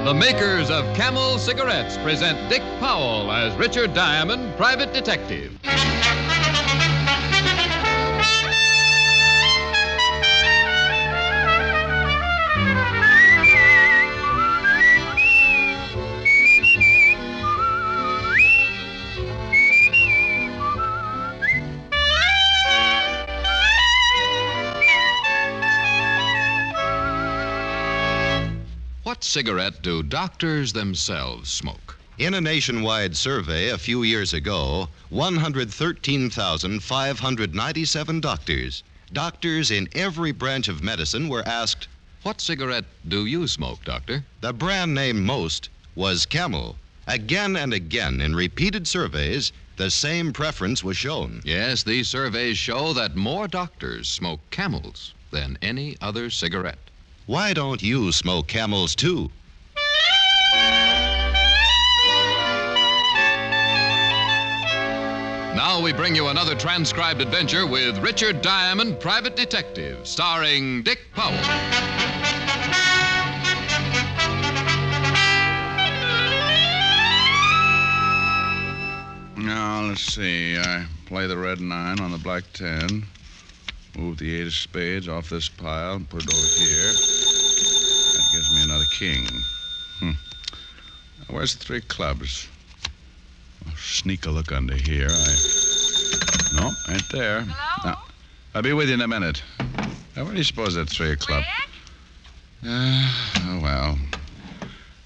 The makers of Camel cigarettes present Dick Powell as Richard Diamond, private detective. What cigarette do doctors themselves smoke? In a nationwide survey a few years ago, 113,597 doctors in every branch of medicine were asked, What cigarette do you smoke, Doctor? the brand name most was Camel. Again and again, in repeated surveys, the same preference was shown. Yes, these surveys show that more doctors smoke Camels than any other cigarette. Why don't you smoke Camels, too? Now we bring you another transcribed adventure with Richard Diamond, private detective, starring Dick Powell. Now, let's see. I play the red 9 on the black 10. Move the 8 of spades off this pile and put it over here. That gives me another king. Now, where's the 3 clubs? I'll sneak a look under here. No, ain't there. Hello? Now, I'll be with you in a minute. Now, where do you suppose that 3 o'clock? Rick? Oh, well.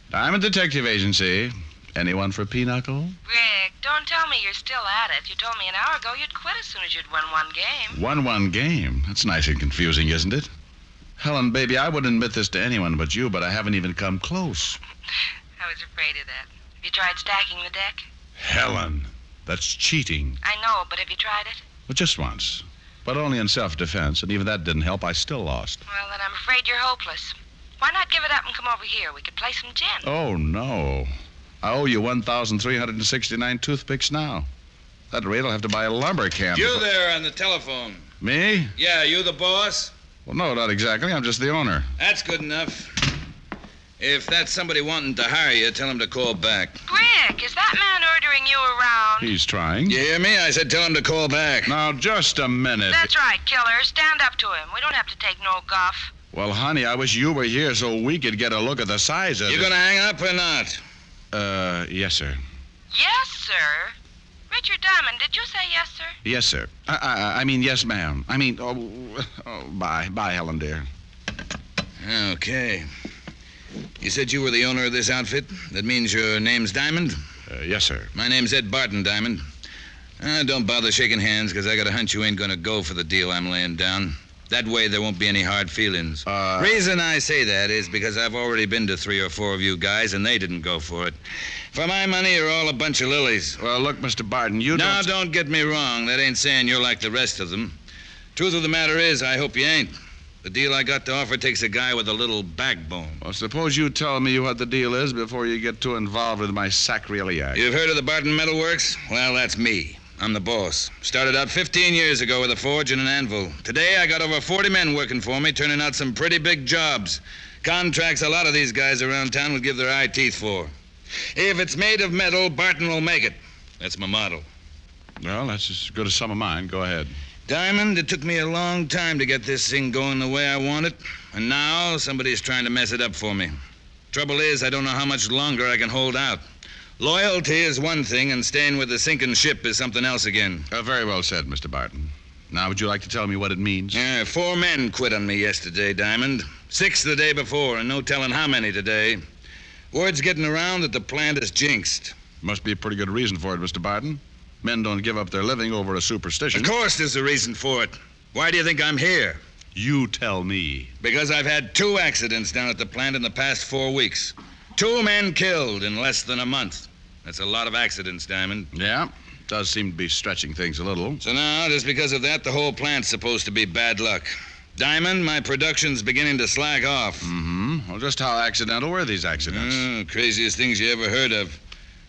Diamond Detective Agency. Anyone for Pinochle? Rick, don't tell me you're still at it. You told me an hour ago you'd quit as soon as you'd won one game. Won one game? That's nice and confusing, isn't it? Helen, baby, I wouldn't admit this to anyone but you, but I haven't even come close. I was afraid of that. Have you tried stacking the deck? Helen, that's cheating. I know, but have you tried it? Well, just once. But only in self-defense, and even that didn't help. I still lost. Well, then I'm afraid you're hopeless. Why not give it up and come over here? We could play some gin. Oh, no. I owe you 1,369 toothpicks now. That rate, I'll have to buy a lumber camp. You there on the telephone. Me? Yeah, you the boss? Well, no, not exactly. I'm just the owner. That's good enough. If that's somebody wanting to hire you, tell him to call back. Rick, is that man ordering you around? He's trying. You hear me? I said tell him to call back. Now, just a minute. That's right, killer. Stand up to him. We don't have to take no guff. Well, honey, I wish you were here so we could get a look at the size of You it. gonna hang up or not? Yes, sir. Yes, sir. Richard Diamond, did you say yes, sir? Yes, sir. I mean, yes, ma'am. I mean, bye. Bye, Helen, dear. Okay. You said you were the owner of this outfit? That means your name's Diamond? Yes, sir. My name's Ed Barton, Diamond. Don't bother shaking hands, because I got a hunch you ain't gonna go for the deal I'm laying down. That way there won't be any hard feelings. Reason I say that is because I've already been to 3 or 4 of you guys, and they didn't go for it. For my money, you're all a bunch of lilies. Well, look, Mr. Barton, you Now, don't... don't get me wrong. That ain't saying you're like the rest of them. Truth of the matter is, I hope you ain't. The deal I got to offer takes a guy with a little backbone. Well, suppose you tell me what the deal is before you get too involved with my sacrilege. You've heard of the Barton Metal Works? Well, that's me. I'm the boss. Started out 15 years ago with a forge and an anvil. Today, I got over 40 men working for me, turning out some pretty big jobs. Contracts a lot of these guys around town would give their eye teeth for. If it's made of metal, Barton will make it. That's my motto. Well, that's as good as some of mine. Go ahead. Diamond, it took me a long time to get this thing going the way I want it. And now, somebody's trying to mess it up for me. Trouble is, I don't know how much longer I can hold out. Loyalty is one thing, and staying with the sinking ship is something else again. Very well said, Mr. Barton. Now, would you like to tell me what it means? 4 men quit on me yesterday, Diamond. 6 the day before, and no telling how many today. Word's getting around that the plant is jinxed. Must be a pretty good reason for it, Mr. Barton. Men don't give up their living over a superstition. Of course there's a reason for it. Why do you think I'm here? You tell me. Because I've had 2 accidents down at the plant in the past 4 weeks. 2 men killed in less than a month. That's a lot of accidents, Diamond. Yeah, does seem to be stretching things a little. So now, just because of that, the whole plant's supposed to be bad luck. Diamond, my production's beginning to slack off. Mm-hmm. Well, just how accidental were these accidents? Craziest things you ever heard of.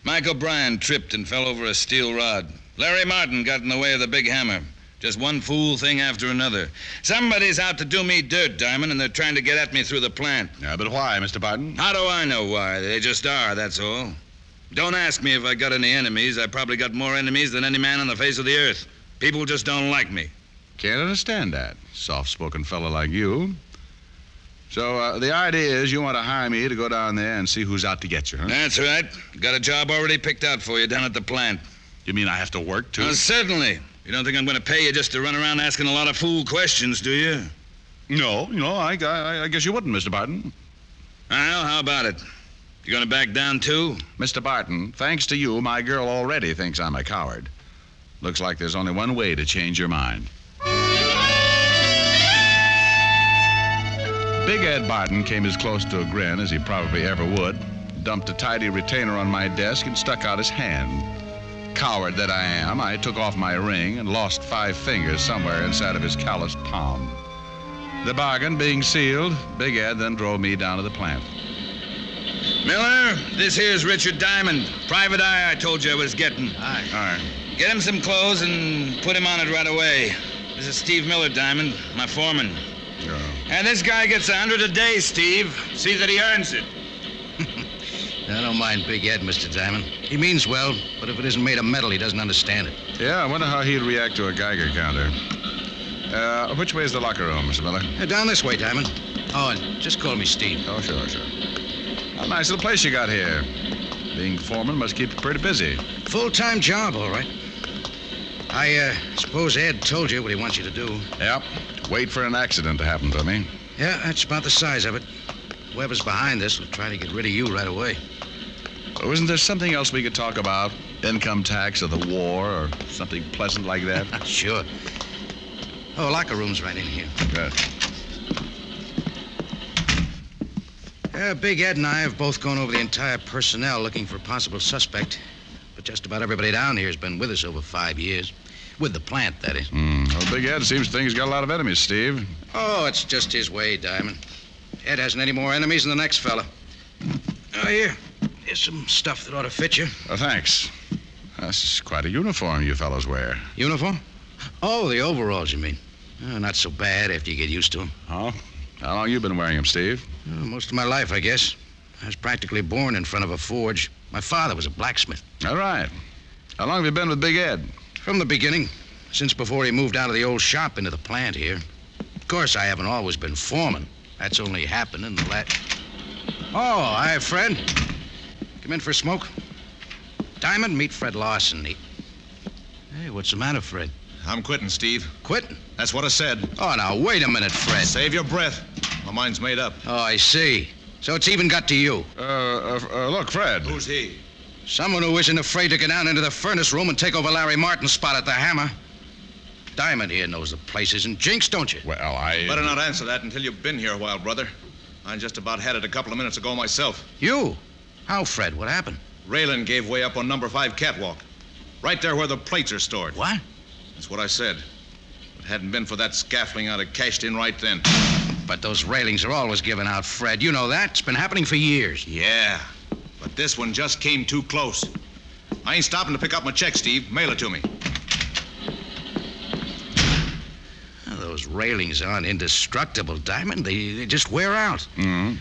Mike O'Brien tripped and fell over a steel rod. Larry Martin got in the way of the big hammer. Just one fool thing after another. Somebody's out to do me dirt, Diamond, and they're trying to get at me through the plant. Yeah, but why, Mr. Barton? How do I know why? They just are, that's all. Don't ask me if I got any enemies. I probably got more enemies than any man on the face of the earth. People just don't like me. Can't understand that. Soft-spoken fellow like you. So the idea is you want to hire me to go down there and see who's out to get you, huh? That's right. Got a job already picked out for you down at the plant. You mean I have to work, too? Certainly. You don't think I'm going to pay you just to run around asking a lot of fool questions, do you? No, I guess you wouldn't, Mr. Barton. Well, how about it? You going to back down, too? Mr. Barton, thanks to you, my girl already thinks I'm a coward. Looks like there's only one way to change your mind. Big Ed Barton came as close to a grin as he probably ever would, dumped a tidy retainer on my desk, and stuck out his hand. Coward that I am, I took off my ring and lost 5 fingers somewhere inside of his calloused palm. The bargain being sealed, Big Ed then drove me down to the plant. Miller, this here's Richard Diamond. Private eye I told you I was getting. All right. Get him some clothes and put him on it right away. This is Steve Miller, Diamond, my foreman. Oh. And this guy gets 100 a day, Steve. See that he earns it. I don't mind Big Ed, Mr. Diamond. He means well, but if it isn't made of metal, he doesn't understand it. Yeah, I wonder how he'd react to a Geiger counter. Which way is the locker room, Mr. Miller? Down this way, Diamond. Oh, and just call me Steve. Oh, sure. A nice little place you got here. Being foreman must keep you pretty busy. Full-time job, all right. I suppose Ed told you what he wants you to do. Yep. Wait for an accident to happen to me. Yeah, that's about the size of it. Whoever's behind this will try to get rid of you right away. Oh, isn't there something else we could talk about? Income tax or the war or something pleasant like that? Sure. Oh, locker room's right in here. Good. Big Ed and I have both gone over the entire personnel looking for a possible suspect. But just about everybody down here has been with us over 5 years. With the plant, that is. Well, Big Ed seems to think he's got a lot of enemies, Steve. Oh, it's just his way, Diamond. Ed hasn't any more enemies than the next fella. Oh, here's some stuff that ought to fit you. Oh, thanks. That's quite a uniform you fellows wear. Uniform? Oh, the overalls, you mean? Oh, not so bad after you get used to them. Oh? How long you been wearing them, Steve? Most of my life, I guess. I was practically born in front of a forge. My father was a blacksmith. All right. How long have you been with Big Ed? From the beginning. Since before he moved out of the old shop into the plant here. Of course, I haven't always been foreman. That's only happened in the last... Oh, hi, Fred. Come in for a smoke? Diamond, meet Fred Larson. Hey, what's the matter, Fred? I'm quitting, Steve. Quitting? That's what I said. Oh, now, wait a minute, Fred. Save your breath. My mind's made up. Oh, I see. So it's even got to you. Look, Fred. Who's he? Someone who isn't afraid to go down into the furnace room and take over Larry Martin's spot at the hammer. Diamond here knows the place isn't jinxed, don't you? Well, I... Better not answer that until you've been here a while, brother. I just about had it a couple of minutes ago myself. You? How, Fred? What happened? Railing gave way up on number 5 catwalk. Right there where the plates are stored. What? That's what I said. If it hadn't been for that scaffolding, I'd have cashed in right then. But those railings are always given out, Fred. You know that. It's been happening for years. Yeah, but this one just came too close. I ain't stopping to pick up my check, Steve. Mail it to me. Well, those railings aren't indestructible, Diamond. They just wear out. Mm-hmm.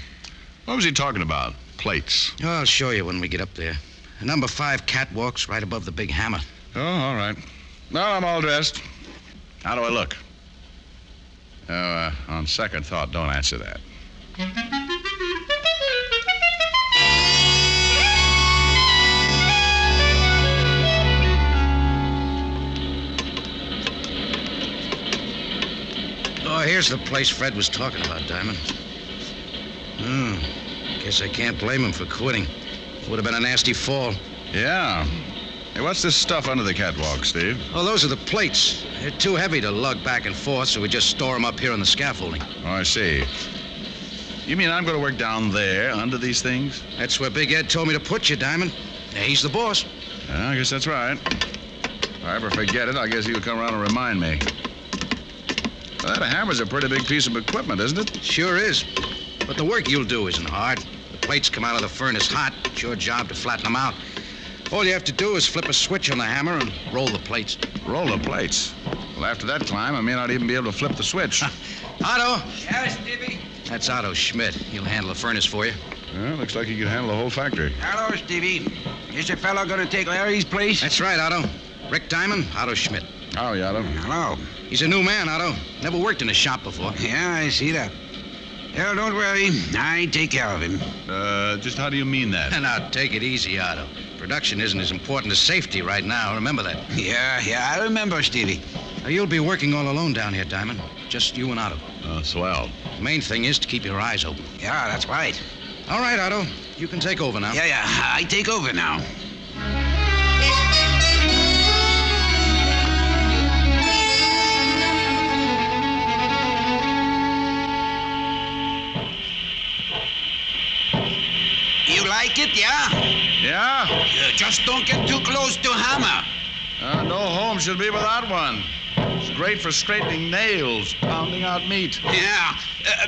What was he talking about? Plates. Oh, I'll show you when we get up there. Number 5 catwalk's right above the big hammer. Oh, all right. Now I'm all dressed. How do I look? On second thought, don't answer that. Oh, here's the place Fred was talking about, Diamond. Guess I can't blame him for quitting. Would have been a nasty fall. Yeah. Hey, what's this stuff under the catwalk, Steve? Oh, those are the plates. They're too heavy to lug back and forth, so we just store them up here on the scaffolding. Oh, I see. You mean I'm going to work down there under these things? That's where Big Ed told me to put you, Diamond. He's the boss. Yeah, I guess that's right. If I ever forget it, I guess he'll come around and remind me. Well, that hammer's a pretty big piece of equipment, isn't it? Sure is. But the work you'll do isn't hard. The plates come out of the furnace hot. It's your job to flatten them out. All you have to do is flip a switch on the hammer and roll the plates. Roll the plates? Well, Well, after that climb, I may not even be able to flip the switch. Otto! Yes, Stevie? That's Otto Schmidt. He'll handle the furnace for you. Well, looks like he can handle the whole factory. Hello, Stevie. Is the fellow going to take Larry's place? That's right, Otto. Rick Diamond, Otto Schmidt. Oh, yeah, Otto. Hello. He's a new man, Otto. Never worked in a shop before. Yeah, I see that. Well, don't worry. I take care of him. Just how do you mean that? Now, take it easy, Otto. Production isn't as important as safety right now. Remember that. Yeah, I remember, Stevie. Now, you'll be working all alone down here, Diamond. Just you and Otto. Swell. The main thing is to keep your eyes open. Yeah, that's right. All right, Otto. You can take over now. Yeah, I take over now. You like it, yeah? Yeah? Just don't get too close to hammer. No home should be without one. It's great for straightening nails, pounding out meat. Yeah,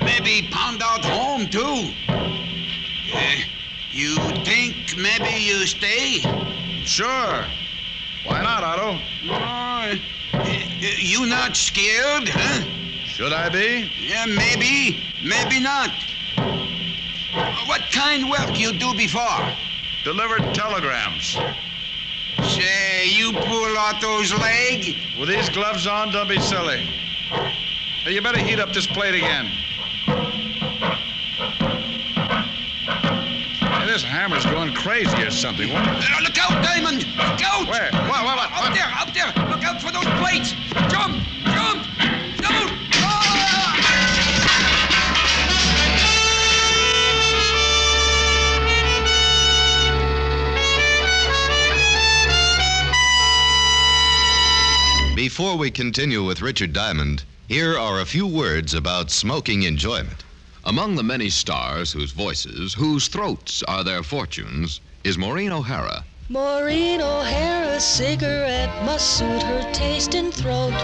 maybe pound out home, too. You think maybe you stay? Sure. Why not, Otto? You not scared, huh? Should I be? Yeah, maybe not. What kind work you do before? Delivered telegrams. Say, you pull Otto's leg? With these gloves on, don't be silly. Hey, you better heat up this plate again. Hey, this hammer's going crazy or something. What? Look out, Diamond! Look out! Where? What? Up there! Look out for those plates! Jump! Don't! Before we continue with Richard Diamond, here are a few words about smoking enjoyment. Among the many stars whose voices, whose throats are their fortunes, is Maureen O'Hara. Maureen O'Hara's cigarette must suit her taste and throat,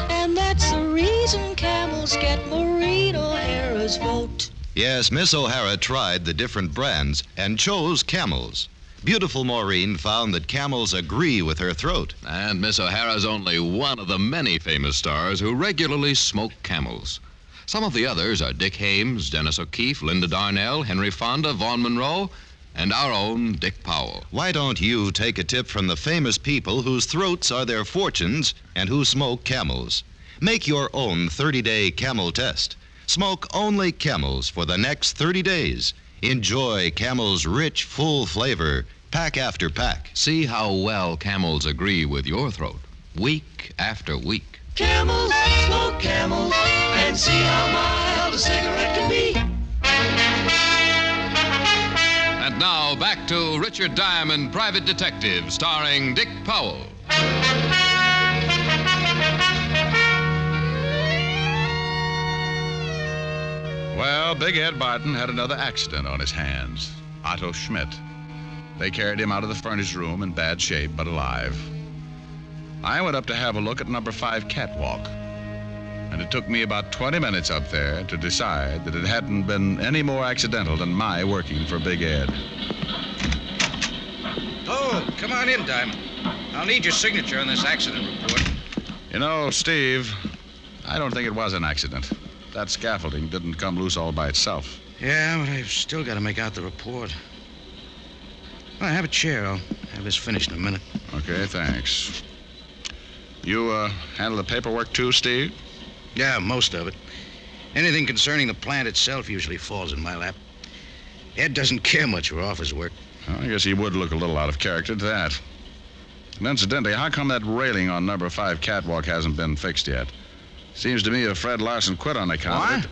and that's the reason camels get Maureen O'Hara's vote. Yes, Miss O'Hara tried the different brands and chose Camels. Beautiful Maureen found that Camels agree with her throat. And Miss O'Hara's only one of the many famous stars who regularly smoke Camels. Some of the others are Dick Hames, Dennis O'Keefe, Linda Darnell, Henry Fonda, Vaughn Monroe, and our own Dick Powell. Why don't you take a tip from the famous people whose throats are their fortunes and who smoke Camels? Make your own 30-day Camel test. Smoke only Camels for the next 30 days. Enjoy Camel's rich, full flavor, pack after pack. See how well Camels agree with your throat, week after week. Camels, smoke Camels, and see how mild a cigarette can be. And now back to Richard Diamond, Private Detective, starring Dick Powell. Well, Big Ed Barton had another accident on his hands. Otto Schmidt. They carried him out of the furnace room in bad shape, but alive. I went up to have a look at number 5 catwalk. And it took me about 20 minutes up there to decide that it hadn't been any more accidental than my working for Big Ed. Oh, come on in, Diamond. I'll need your signature on this accident report. You know, Steve, I don't think it was an accident. That scaffolding didn't come loose all by itself. Yeah, but I've still got to make out the report. Well, have a chair. I'll have this finished in a minute. Okay, thanks. You handle the paperwork too, Steve? Yeah, most of it. Anything concerning the plant itself usually falls in my lap. Ed doesn't care much for office work. Well, I guess he would look a little out of character to that. And incidentally, how come that railing on number 5 catwalk hasn't been fixed yet? Seems to me if Fred Larson quit on account of it.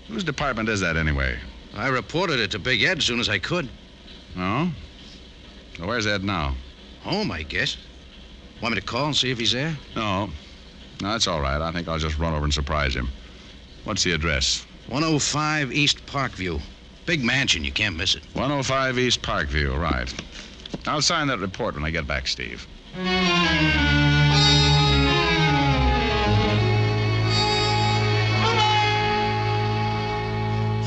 Whose department is that, anyway? I reported it to Big Ed as soon as I could. Oh? Well, where's Ed now? Home, I guess. Want me to call and see if he's there? No, that's all right. I think I'll just run over and surprise him. What's the address? 105 East Parkview. Big mansion. You can't miss it. 105 East Parkview, right. I'll sign that report when I get back, Steve.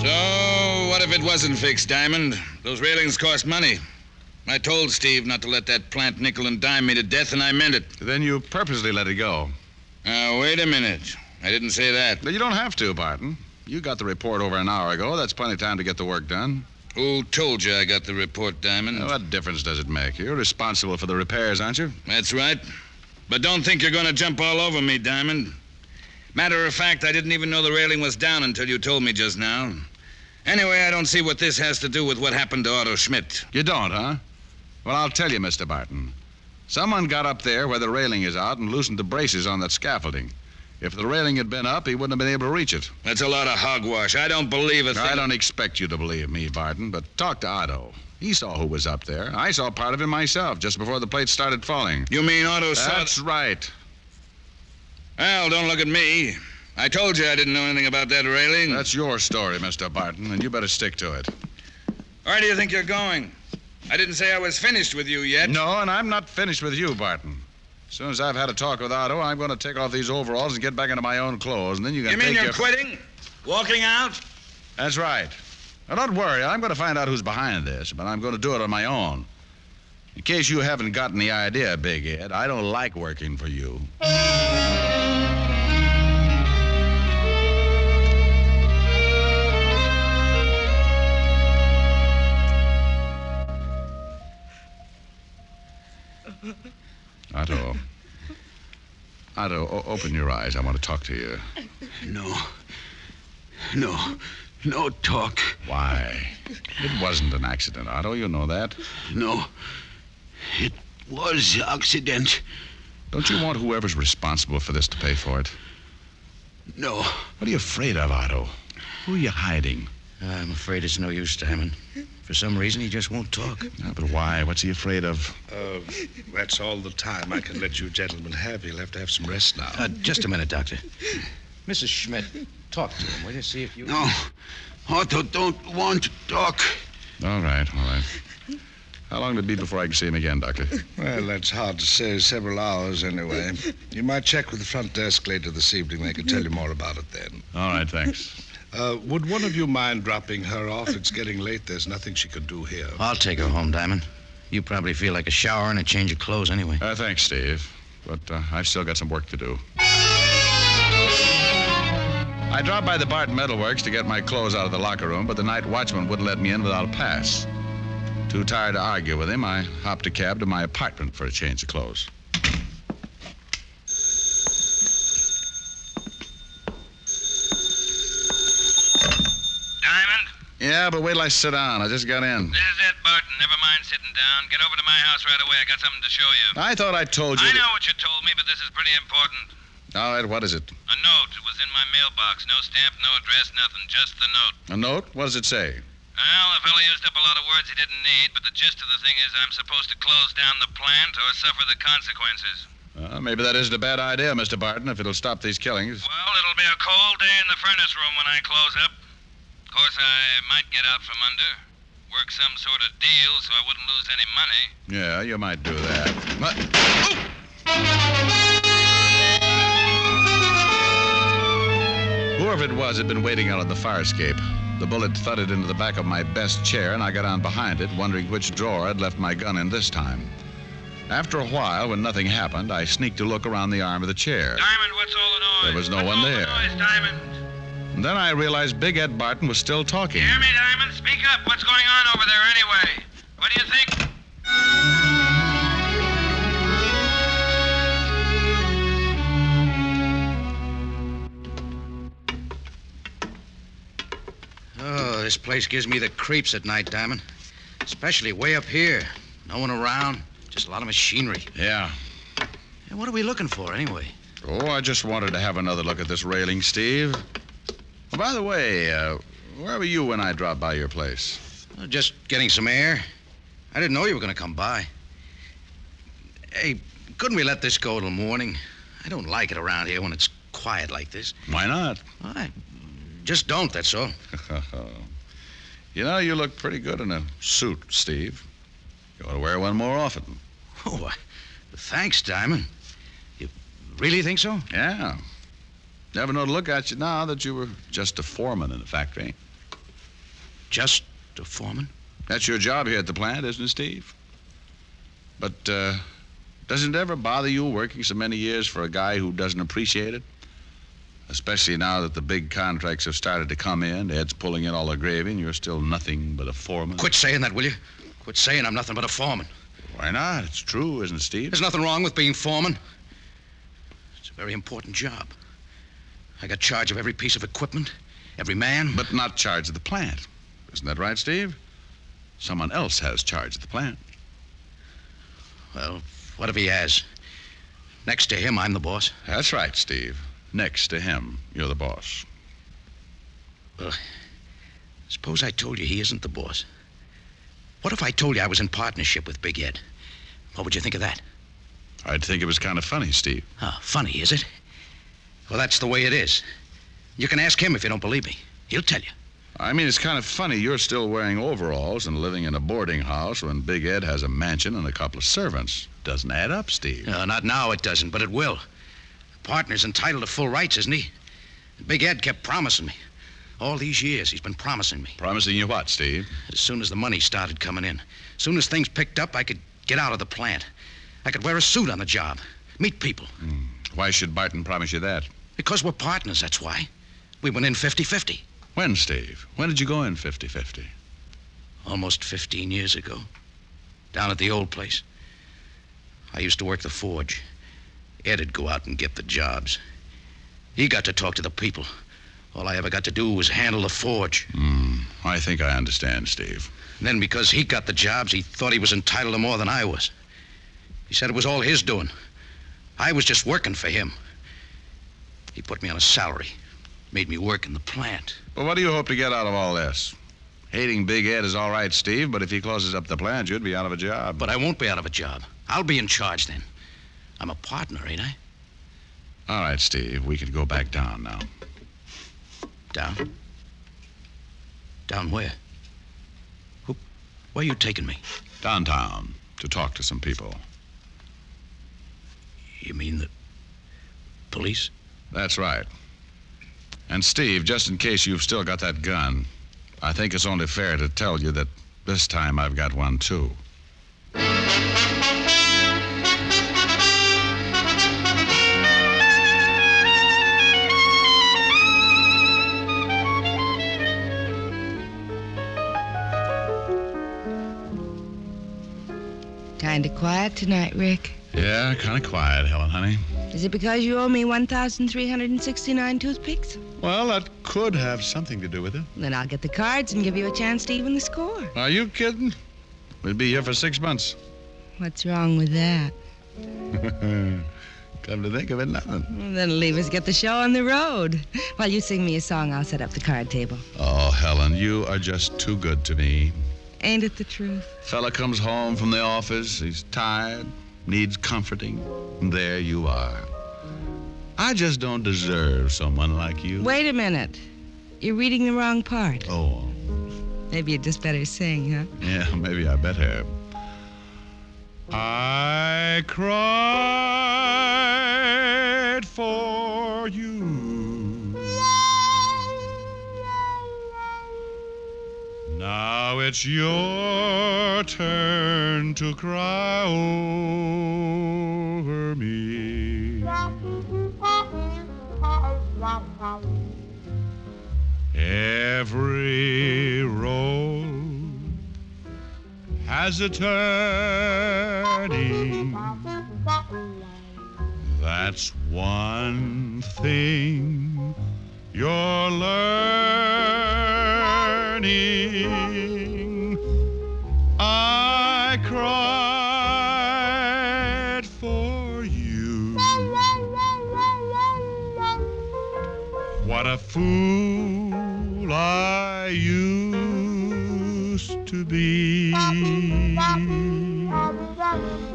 So, what if it wasn't fixed, Diamond? Those railings cost money. I told Steve not to let that plant nickel and dime me to death, and I meant it. Then you purposely let it go. Wait a minute. I didn't say that. But you don't have to, Barton. You got the report over an hour ago. That's plenty of time to get the work done. Who told you I got the report, Diamond? What difference does it make? You're responsible for the repairs, aren't you? That's right. But don't think you're going to jump all over me, Diamond. Matter of fact, I didn't even know the railing was down until you told me just now. Anyway, I don't see what this has to do with what happened to Otto Schmidt. You don't, huh? Well, I'll tell you, Mr. Barton. Someone got up there where the railing is out and loosened the braces on that scaffolding. If the railing had been up, he wouldn't have been able to reach it. That's a lot of hogwash. I don't believe a thing. I don't expect you to believe me, Barton, but talk to Otto. He saw who was up there. I saw part of him myself just before the plates started falling. You mean Otto saw... That's right. Well, don't look at me. I told you I didn't know anything about that railing. That's your story, Mr. Barton, and you better stick to it. Where do you think you're going? I didn't say I was finished with you yet. No, and I'm not finished with you, Barton. As soon as I've had a talk with Otto, I'm going to take off these overalls and get back into my own clothes, and then you can You mean you're quitting? Walking out? That's right. Now, don't worry. I'm going to find out who's behind this, but I'm going to do it on my own. In case you haven't gotten the idea, Big Ed, I don't like working for you. Otto, open your eyes. I want to talk to you. No talk. Why? It wasn't an accident, Otto. You know that. No, it was accident. Don't you want whoever's responsible for this to pay for it? No. What are you afraid of, Otto? Who are you hiding? I'm afraid it's no use, Diamond. For some reason, he just won't talk. No, but why? What's he afraid of? That's all the time I can let you gentlemen have. You'll have to have some rest now. Just a minute, Doctor. Mrs. Schmidt, talk to him, will you? See if you... No. Otto don't want to talk. All right. How long will it be before I can see him again, Doctor? Well, that's hard to say. Several hours, anyway. You might check with the front desk later this evening. They can tell you more about it then. All right, thanks. Would one of you mind dropping her off? It's getting late. There's nothing she could do here. I'll take her home, Diamond. You probably feel like a shower and a change of clothes anyway. Thanks, Steve. But I've still got some work to do. I dropped by the Barton Metalworks to get my clothes out of the locker room, but the night watchman wouldn't let me in without a pass. Too tired to argue with him, I hopped a cab to my apartment for a change of clothes. Diamond? Yeah, but wait till I sit down. I just got in. This is it, Barton. Never mind sitting down. Get over to my house right away. I got something to show you. I thought I told you. I know what you told me, but this is pretty important. All right, what is it? A note. It was in my mailbox. No stamp, no address, nothing. Just the note. A note? What does it say? Well, the fellow used up a lot of words he didn't need, but the gist of the thing is I'm supposed to close down the plant or suffer the consequences. Maybe that isn't a bad idea, Mr. Barton, if it'll stop these killings. Well, it'll be a cold day in the furnace room when I close up. Of course, I might get out from under. Work some sort of deal so I wouldn't lose any money. Yeah, you might do that. Whoever it was had been waiting out on the fire escape. The bullet thudded into the back of my best chair, and I got on behind it, wondering which drawer I'd left my gun in this time. After a while, when nothing happened, I sneaked a look around the arm of the chair. Diamond, what's all the noise? There was no one there. What's all the noise, Diamond? And then I realized Big Ed Barton was still talking. Hear me, Diamond? Speak up. What's going on over there anyway? What do you think? Oh, this place gives me the creeps at night, Diamond. Especially way up here. No one around. Just a lot of machinery. Yeah. Hey, what are we looking for, anyway? Oh, I just wanted to have another look at this railing, Steve. Well, by the way, where were you when I dropped by your place? Just getting some air. I didn't know you were going to come by. Hey, couldn't we let this go till morning? I don't like it around here when it's quiet like this. Why not? I just don't, that's all. You know, you look pretty good in a suit, Steve. You ought to wear one more often. Oh, thanks, Diamond. You really think so? Yeah. Never know to look at you now that you were just a foreman in the factory. Just a foreman? That's your job here at the plant, isn't it, Steve? But Doesn't it ever bother you working so many years for a guy who doesn't appreciate it? Especially now that the big contracts have started to come in. Ed's pulling in all the gravy, and you're still nothing but a foreman. Quit saying that, will you? Quit saying I'm nothing but a foreman. Why not? It's true, isn't it, Steve? There's nothing wrong with being foreman. It's a very important job. I got charge of every piece of equipment, every man. But not charge of the plant. Isn't that right, Steve? Someone else has charge of the plant. Well, whatever he has. Next to him, I'm the boss. That's right, Steve. Next to him, you're the boss. Well, suppose I told you he isn't the boss. What if I told you I was in partnership with Big Ed? What would you think of that? I'd think it was kind of funny, Steve. Oh, funny, is it? Well, that's the way it is. You can ask him if you don't believe me. He'll tell you. I mean, it's kind of funny you're still wearing overalls and living in a boarding house when Big Ed has a mansion and a couple of servants. Doesn't add up, Steve. No, not now it doesn't, but it will. The partner's entitled to full rights, isn't he? Big Ed kept promising me. All these years, he's been promising me. Promising you what, Steve? As soon as the money started coming in, as soon as things picked up, I could get out of the plant. I could wear a suit on the job, meet people. Why should Barton promise you that? Because we're partners, that's why. We went in 50-50. When, Steve? When did you go in 50-50? Almost 15 years ago. Down at the old place. I used to work the forge. Ed'd go out and get the jobs. He got to talk to the people. All I ever got to do was handle the forge. I think I understand, Steve. And then because he got the jobs, he thought he was entitled to more than I was. He said it was all his doing. I was just working for him. He put me on a salary. Made me work in the plant. Well, what do you hope to get out of all this? Hating Big Ed is all right, Steve, but if he closes up the plant, you'd be out of a job. But I won't be out of a job. I'll be in charge then. I'm a partner, ain't I? All right, Steve, we can go back down now. Down? Down where? Where are you taking me? Downtown, to talk to some people. You mean the police? That's right. And Steve, just in case you've still got that gun, I think it's only fair to tell you that this time I've got one, too. Kind of quiet tonight, Rick. Yeah, kind of quiet, Helen, honey. Is it because you owe me 1,369 toothpicks? Well, that could have something to do with it. Then I'll get the cards and give you a chance to even the score. Are you kidding? We'll be here for 6 months. What's wrong with that? Come to think of it, nothing. Well, then leave us get the show on the road. While you sing me a song, I'll set up the card table. Oh, Helen, you are just too good to me. Ain't it the truth? Fella comes home from the office, he's tired, needs comforting, and there you are. I just don't deserve someone like you. Wait a minute. You're reading the wrong part. Oh. Maybe you'd just better sing, huh? Yeah, maybe I better. I cried for you. Now it's your turn to cry over me. Every road has a turning. That's one thing you're learning. I cried for you. What a fool I used to be.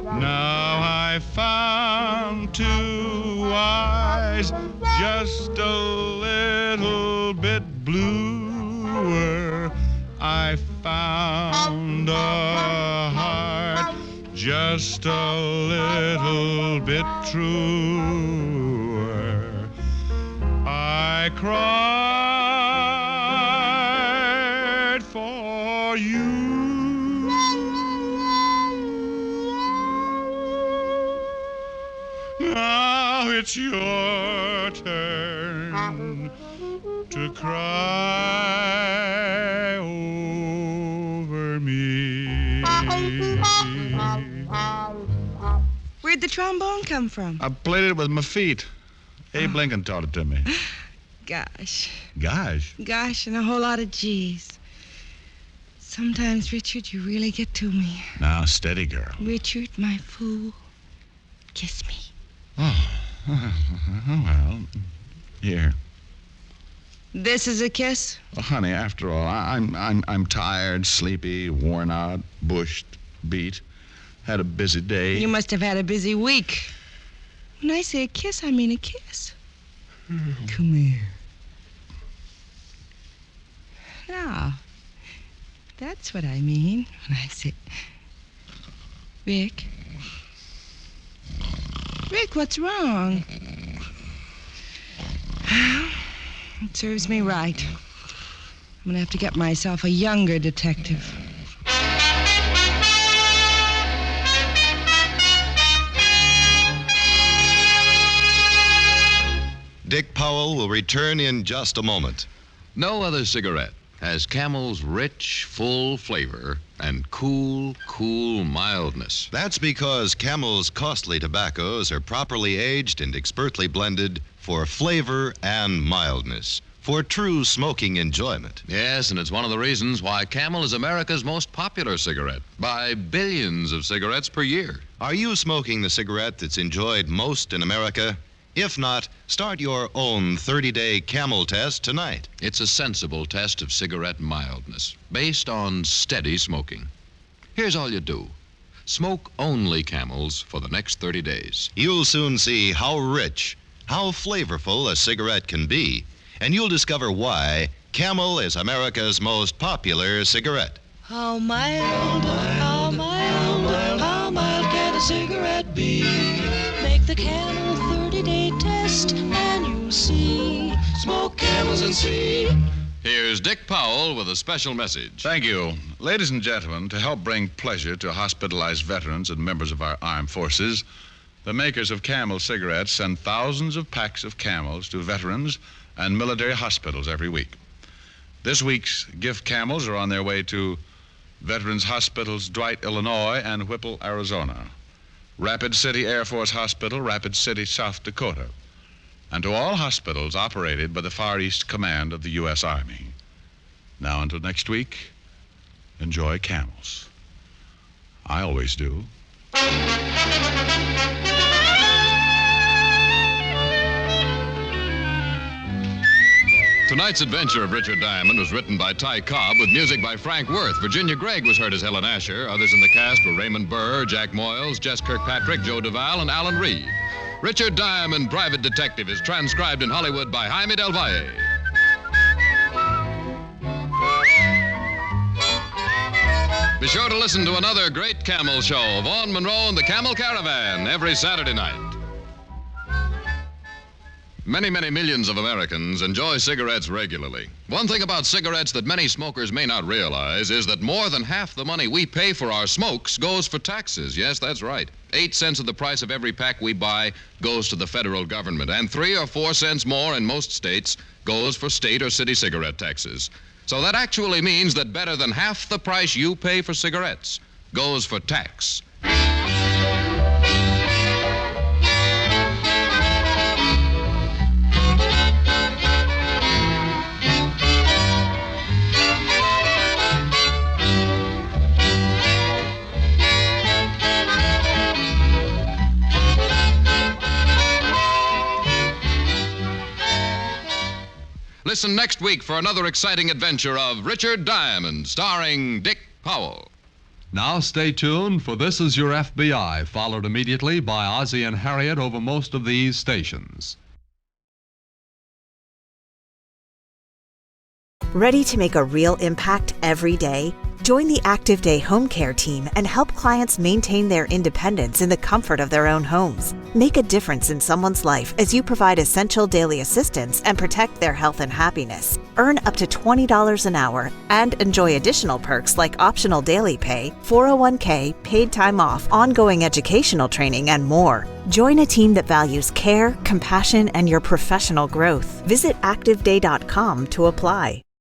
Now I found two eyes just a little bit bluer. I found a heart just a little bit truer. I cried for you. it's your turn to cry over me. Where'd the trombone come from? I played it with my feet. Abe Lincoln taught it to me. Gosh. Gosh. Gosh, and a whole lot of G's. Sometimes, Richard, you really get to me. Now, steady, girl. Richard, my fool, kiss me. Oh, well, here. This is a kiss? Well, honey, after all, I'm tired, sleepy, worn out, bushed, beat. Had a busy day. You must have had a busy week. When I say a kiss, I mean a kiss. Come here. Now, that's what I mean when I say... Rick? Rick, what's wrong? It serves me right. I'm gonna have to get myself a younger detective. Dick Powell will return in just a moment. No other cigarette has Camel's rich, full flavor and cool mildness. That's because Camel's costly tobaccos are properly aged and expertly blended for flavor and mildness, for true smoking enjoyment. Yes, and it's one of the reasons why Camel is America's most popular cigarette, by billions of cigarettes per year. Are you smoking the cigarette that's enjoyed most in America? If not, start your own 30-day Camel test tonight. It's a sensible test of cigarette mildness, based on steady smoking. Here's all you do. Smoke only Camels for the next 30 days. You'll soon see how rich, how flavorful a cigarette can be, and you'll discover why Camel is America's most popular cigarette. How mild, how mild, how mild can a cigarette be? Make the Camel 30-day test and you'll see. Smoke Camels and see. Here's Dick Powell with a special message. Thank you. Ladies and gentlemen, to help bring pleasure to hospitalized veterans and members of our armed forces, the makers of Camel cigarettes send thousands of packs of Camels to veterans and military hospitals every week. This week's gift Camels are on their way to Veterans Hospitals Dwight, Illinois, and Whipple, Arizona. Rapid City Air Force Hospital, Rapid City, South Dakota, and to all hospitals operated by the Far East Command of the U.S. Army. Now, until next week, enjoy Camels. I always do. Tonight's adventure of Richard Diamond was written by Ty Cobb with music by Frank Worth. Virginia Gregg was heard as Helen Asher. Others in the cast were Raymond Burr, Jack Moyles, Jess Kirkpatrick, Joe Duvall, and Alan Reed. Richard Diamond, Private Detective, is transcribed in Hollywood by Jaime Del Valle. Be sure to listen to another great Camel show, Vaughn Monroe and the Camel Caravan, every Saturday night. Many millions of Americans enjoy cigarettes regularly. One thing about cigarettes that many smokers may not realize is that more than half the money we pay for our smokes goes for taxes. Yes, that's right. 8 cents of the price of every pack we buy goes to the federal government, and 3 or 4 cents more in most states goes for state or city cigarette taxes. So that actually means that better than half the price you pay for cigarettes goes for tax. Listen next week for another exciting adventure of Richard Diamond, starring Dick Powell. Now stay tuned, for This Is Your FBI, followed immediately by Ozzie and Harriet over most of these stations. Ready to make a real impact every day? Join the Active Day Home Care team and help clients maintain their independence in the comfort of their own homes. Make a difference in someone's life as you provide essential daily assistance and protect their health and happiness. Earn up to $20 an hour and enjoy additional perks like optional daily pay, 401k, paid time off, ongoing educational training, and more. Join a team that values care, compassion, and your professional growth. Visit ActiveDay.com to apply.